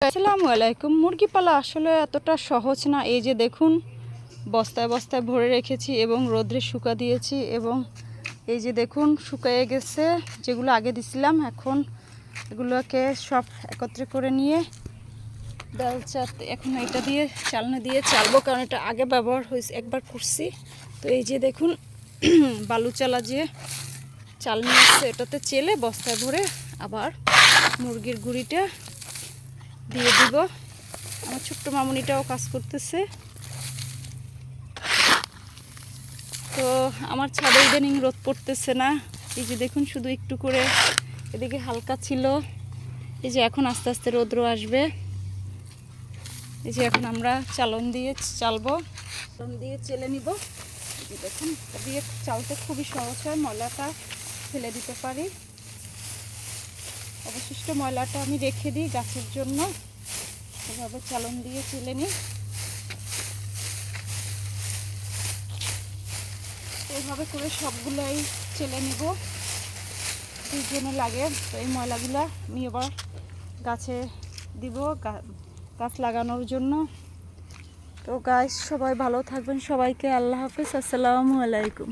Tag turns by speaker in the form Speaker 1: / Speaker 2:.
Speaker 1: আসসালামু আলাইকুম। মুরগি পালা আসলে এতটা সহজ না। এই যে দেখুন, বস্তায় বস্তায় ভরে রেখেছি এবং রোদ্রে শুকা দিয়েছি, এবং এই যে দেখুন শুকিয়ে গেছে। যেগুলো আগে দিছিলাম এখন এগুলোকে সব একত্রে করে নিয়ে ডালচাতে এখন এটা দিয়ে চালনা দিয়ে চালবো, কারণ এটা আগে ব্যবহার হয়েছে, একবার করছি। তো এই যে দেখুন বালু চালা যে চাল নিয়ে আসছে, এটাতে চেলে বস্তায় ভরে আবার মুরগির গুঁড়িটা দিয়ে দিব। আমার ছোট্ট মামুনিটাও কাজ করতেছে। তো আমার ছাদে ইদানিং রোদ পড়তেছে না। এই যে দেখুন শুধু একটু করে এদিকে হালকা ছিল, এই যে এখন আস্তে আস্তে রোদ্র আসবে। এই যে এখন আমরা চালন দিয়ে চালবো, চালন দিয়ে চেলে নিব। দেখুন এটা দিয়ে চালতে খুবই সহজ হয়, ময়লাটা ফেলে দিতে পারি। অবশিষ্ট ময়লাটা আমি রেখে দিই গাছের জন্য। এভাবে চালন দিয়ে চেলে নিই। এইভাবে করে সবগুলোই চেলে নিব, দুজনে লাগে। তো এই ময়লাগুলো আমি এবার গাছে দিব, গাছ লাগানোর জন্য। তো গাছ সবাই ভালো থাকবেন, সবাইকে আল্লাহ হাফেজ, আসসালামু আলাইকুম।